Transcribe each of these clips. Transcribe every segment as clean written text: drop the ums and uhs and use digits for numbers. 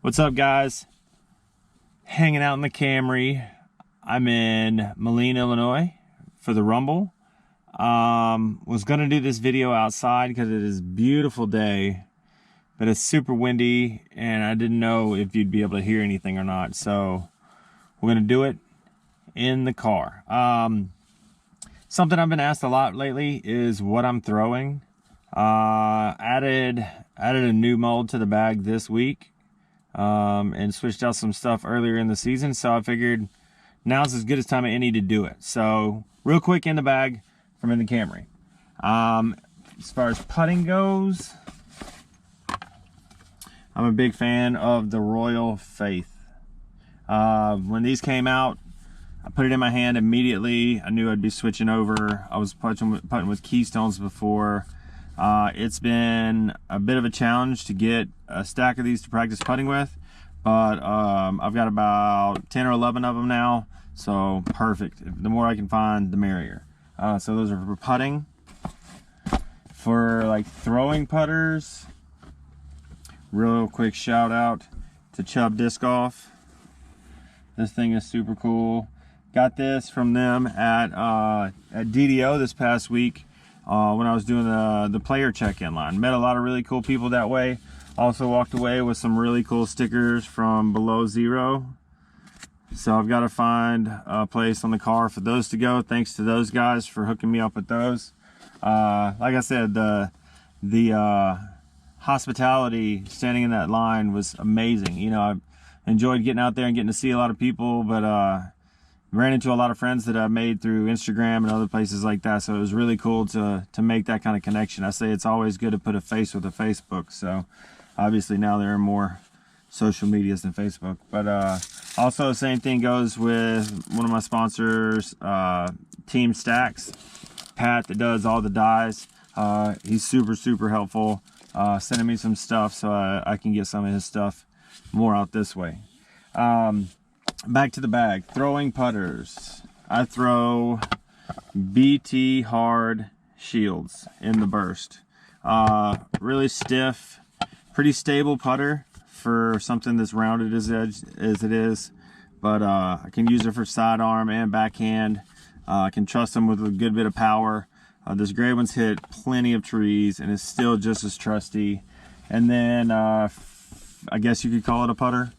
What's up, guys? Hanging out in the Camry. I'm in Moline, Illinois for the Rumble. Was gonna do this video outside because it is a beautiful day, but it's super windy and I didn't know if you'd be able to hear anything or not. So we're gonna do it in the car. Something I've been asked a lot lately is what I'm throwing. Added a new mold to the bag this week. And switched out some stuff earlier in the season, so I figured now's as good as time as any to do it. So real quick in the bag from in the Camry. As far as putting goes, I'm a big fan of the Royal Faith. When these came out, I put it in my hand immediately. I knew I'd be switching over. I was putting with Keystones before. It's been a bit of a challenge to get a stack of these to practice putting with, but I've got about 10 or 11 of them now, so perfect. The more I can find, the merrier. So those are for putting. For like throwing putters, real quick shout out to Chubb Disc Golf. This thing is super cool. Got this from them at DDO this past week. When I was doing the player check-in line. Met a lot of really cool people that way. Also walked away with some really cool stickers from Below Zero. So I've got to find a place on the car for those to go. Thanks to those guys for hooking me up with those. Like I said, the hospitality standing in that line was amazing. You know, I enjoyed getting out there and getting to see a lot of people, but ran into a lot of friends that I've made through Instagram and other places like that, so it was really cool to make that kind of connection. I say it's always good to put a face with a Facebook, so obviously now there are more social medias than Facebook. But also the same thing goes with one of my sponsors, Team Stacks, Pat, that does all the dies. He's super helpful, sending me some stuff so I can get some of his stuff more out this way. Back to the bag. Throwing putters. I throw BT Hard Shields in the burst. Really stiff, pretty stable putter for something that's rounded as it is. But I can use it for sidearm and backhand. I can trust them with a good bit of power. This gray one's hit plenty of trees and is still just as trusty. And then I guess you could call it a putter.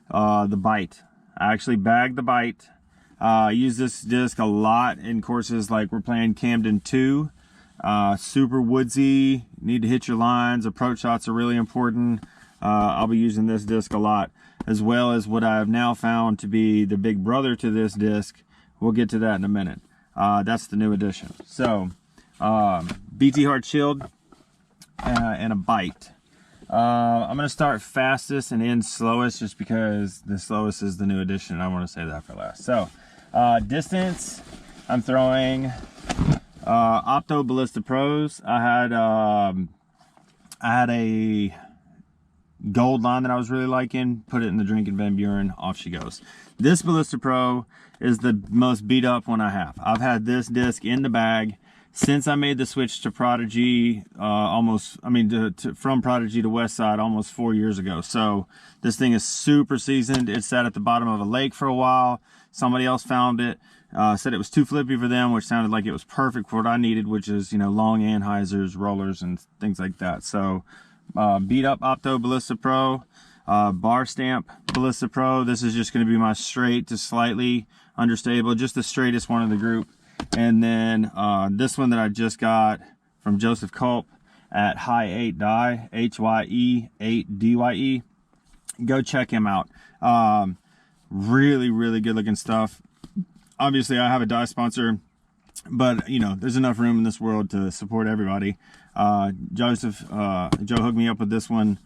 The bite. I actually bagged the bite. I use this disc a lot in courses like we're playing Camden 2. Super woodsy, need to hit your lines. Approach shots are really important. I'll be using this disc a lot, as well as what I have now found to be the big brother to this disc. We'll get to that in a minute. That's the new addition. So, BT Hard Shield and a bite. I'm going to start fastest and end slowest just because the slowest is the new addition. I want to say that for last. So, distance, I'm throwing Opto Ballista Pros. I had a gold line that I was really liking. Put it in the Drinking Van Buren. Off she goes. This Ballista Pro is the most beat up one I have. I've had this disc in the bag since I made the switch to Prodigy, from Prodigy to Westside almost 4 years ago. So this thing is super seasoned. It sat at the bottom of a lake for a while. Somebody else found it, said it was too flippy for them, which sounded like it was perfect for what I needed, which is, you know, long anhyzers, rollers, and things like that. So beat up Opto Ballista Pro, bar stamp Ballista Pro. This is just going to be my straight to slightly understable, just the straightest one in the group. And then this one that I just got from Joseph Culp at High 8 Dye, HYE 8 DYE. Go check him out. Really good looking stuff. Obviously I have a dye sponsor, but you know, there's enough room in this world to support everybody. Joe hooked me up with this one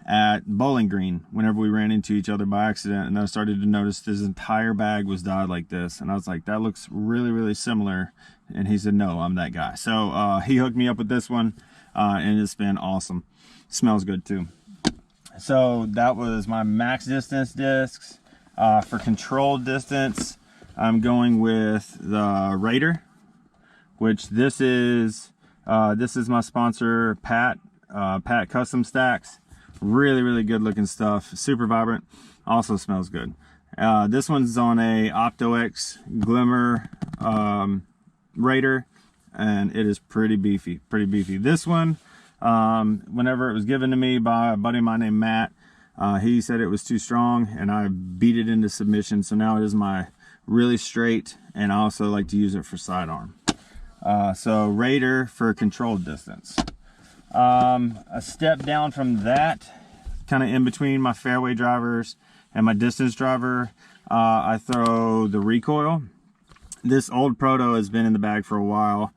at Bowling Green whenever we ran into each other by accident, and I started to notice his entire bag was dyed like this, and I was like, that looks really similar. And he said, no, I'm that guy. So he hooked me up with this one, and it's been awesome. Smells good too. So that was my max distance discs. For controlled distance, I'm going with the Raider, which this is my sponsor, Pat Custom Stacks. Really good looking stuff. Super vibrant. Also smells good. This one's on a OptoX Glimmer Raider, and it is pretty beefy. This one, whenever it was given to me by a buddy of mine named Matt, he said it was too strong, and I beat it into submission. So now it is my really straight, and I also like to use it for sidearm. So Raider for controlled distance. A step down from that, kind of in between my fairway drivers and my distance driver, I throw the recoil. This old Proto has been in the bag for a while,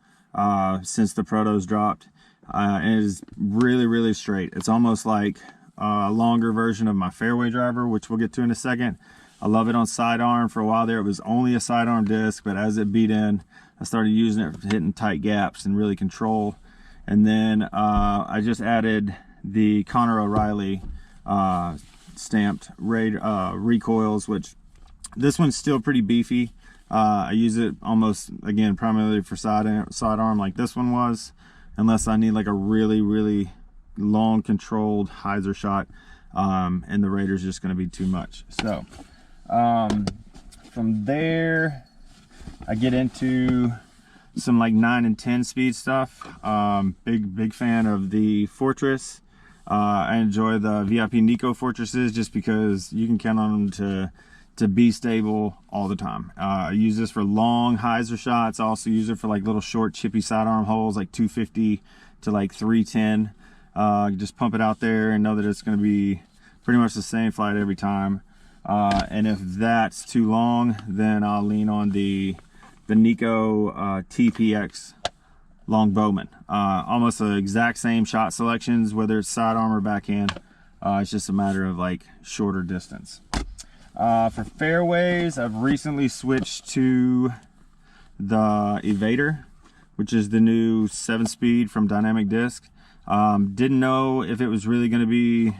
since the Protos dropped. And it is really straight. It's almost like a longer version of my fairway driver, which we'll get to in a second. I love it on sidearm. For a while there, it was only a sidearm disc, but as it beat in, I started using it for hitting tight gaps and really control. And then I just added the Conor O'Reilly stamped recoils, which this one's still pretty beefy. I use it almost, again, primarily for sidearm like this one was, unless I need like a really long controlled hyzer shot, and the Raider's just going to be too much. So from there I get into some like 9 and 10 speed stuff. Big fan of the Fortress. I enjoy the VIP Nico Fortresses just because you can count on them to be stable all the time. I use this for long hyzer shots. I also use it for like little short chippy sidearm holes, like 250 to like 310. Just pump it out there and know that it's going to be pretty much the same flight every time. And if that's too long, then I'll lean on the Nico TPX Longbowman. Almost the exact same shot selections, whether it's sidearm or backhand. It's just a matter of like shorter distance. For fairways, I've recently switched to the Evader, which is the new 7-speed from Dynamic Disc. Didn't know if it was really going to be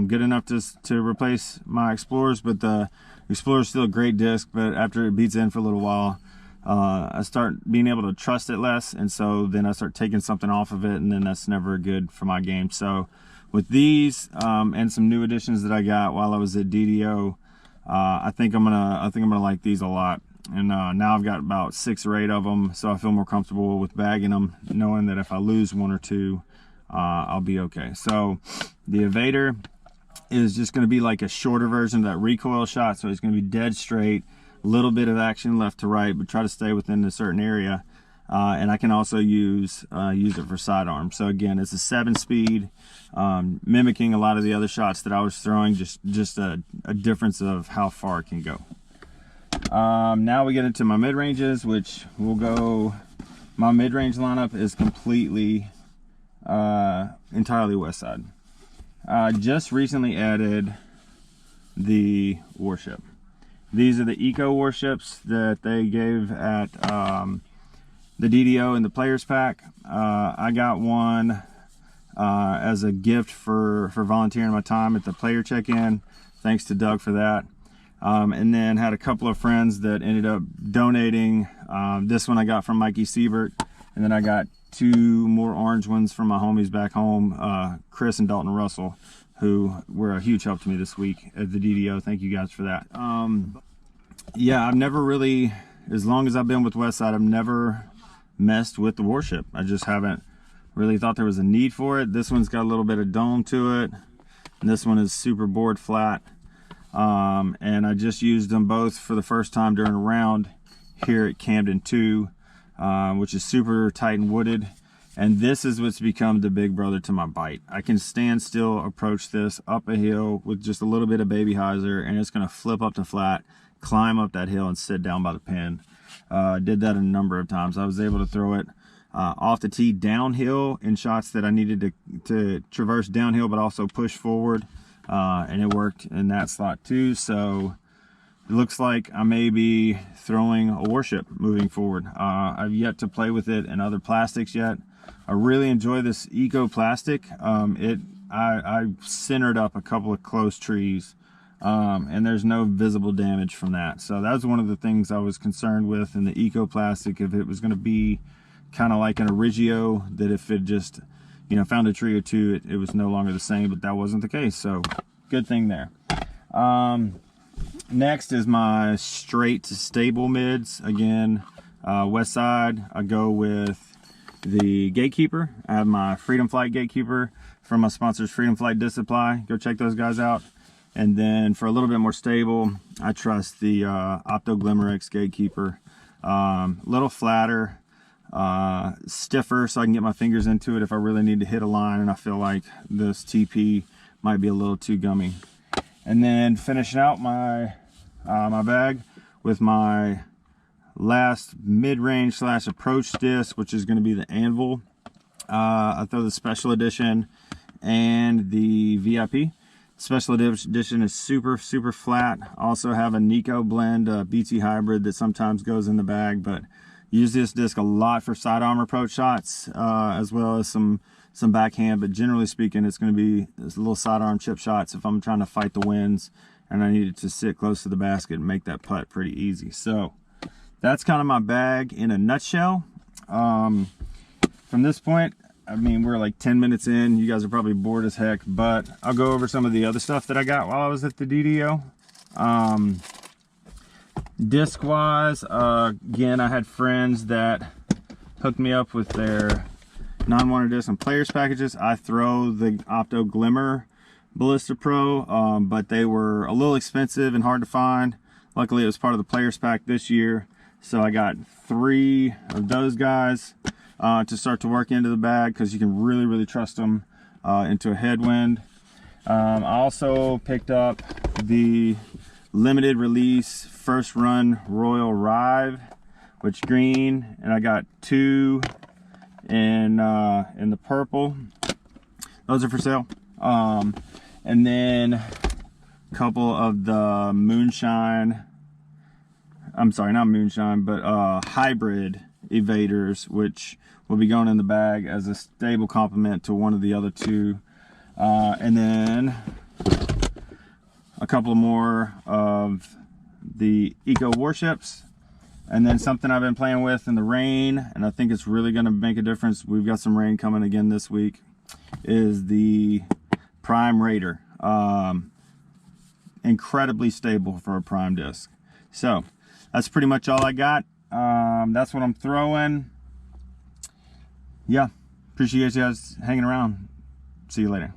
good enough to replace my Explorers, but the Explorer is still a great disc. But after it beats in for a little while, I start being able to trust it less, and so then I start taking something off of it, and then that's never good for my game. So with these and some new additions that I got while I was at DDO, I think I'm gonna like these a lot. And now I've got about 6 or 8 of them, so I feel more comfortable with bagging them, knowing that if I lose 1 or 2, I'll be okay. So the Evader is just going to be like a shorter version of that recoil shot, so it's going to be dead straight, a little bit of action left to right, but try to stay within a certain area. And I can also use it for sidearm. So again, it's a 7-speed, mimicking a lot of the other shots that I was throwing, just a difference of how far it can go. Now we get into my mid-ranges, which will go, my mid-range lineup is completely entirely west side. Just recently added the warship. These are the eco warships that they gave at the DDO in the players pack. I got one as a gift for volunteering my time at the player check-in. Thanks to Doug for that. And then had a couple of friends that ended up donating. This one I got from Mikey Siebert, and then I got 2 more orange ones from my homies back home, Chris and Dalton Russell, who were a huge help to me this week at the DDO. Thank you guys for that. Yeah, I've never really, as long as I've been with Westside, I've never messed with the warship. I just haven't really thought there was a need for it. This one's got a little bit of dome to it, and this one is super bored flat. And I just used them both for the first time during a round here at Camden 2, which is super tight and wooded. And this is what's become the big brother to my bite. I can stand still, approach this up a hill with just a little bit of baby hyzer, and it's going to flip up to flat, climb up that hill, and sit down by the pin. Did that a number of times. I was able to throw it off the tee downhill in shots that I needed to traverse downhill, but also push forward. And it worked in that slot too. So it looks like I may be throwing a warship moving forward. I've yet to play with it in other plastics yet. I really enjoy this eco plastic. I centered up a couple of close trees, and there's no visible damage from that. So that was one of the things I was concerned with in the eco plastic, if it was going to be kind of like an Origio, that if it just, you know, found a tree or two, it was no longer the same, but that wasn't the case. So good thing there. Next is my straight to stable mids. Again, west side, I go with the Gatekeeper. I have my Freedom Flight Gatekeeper from my sponsors, Freedom Flight Disc Supply. Go check those guys out. And then for a little bit more stable, I trust the Opto Glimmer-X Gatekeeper. Little flatter, stiffer, so I can get my fingers into it if I really need to hit a line and I feel like this TP might be a little too gummy. And then finishing out my my bag with my last mid-range / approach disc, which is going to be the Anvil. I throw the special edition and the VIP. Special edition is super flat. Also have a Nico blend BT hybrid that sometimes goes in the bag, but use this disc a lot for sidearm approach shots, as well as some backhand, but generally speaking it's going to be little sidearm chip shots if I'm trying to fight the winds and I need it to sit close to the basket and make that putt pretty easy. So that's kind of my bag in a nutshell. From this point, I mean, we're like 10 minutes in. You guys are probably bored as heck, but I'll go over some of the other stuff that I got while I was at the DDO. Disc wise, again, I had friends that hooked me up with their non-water disc and players packages. I throw the Opto Glimmer Ballista Pro, but they were a little expensive and hard to find. Luckily, it was part of the players pack this year, so I got 3 of those guys to start to work into the bag, because you can really trust them into a headwind. I also picked up the limited release first run Royal Rive, which green, and I got 2 in the purple. Those are for sale. And then a couple of the moonshine, I'm sorry, not moonshine, but hybrid evaders, which will be going in the bag as a stable complement to one of the other 2. And then a couple more of the Eco Warships. And then something I've been playing with in the rain, and I think it's really going to make a difference. We've got some rain coming again this week, is the Prime Raider. Incredibly stable for a prime disc. So that's pretty much all I got. That's what I'm throwing. Yeah, appreciate you guys hanging around. See you later.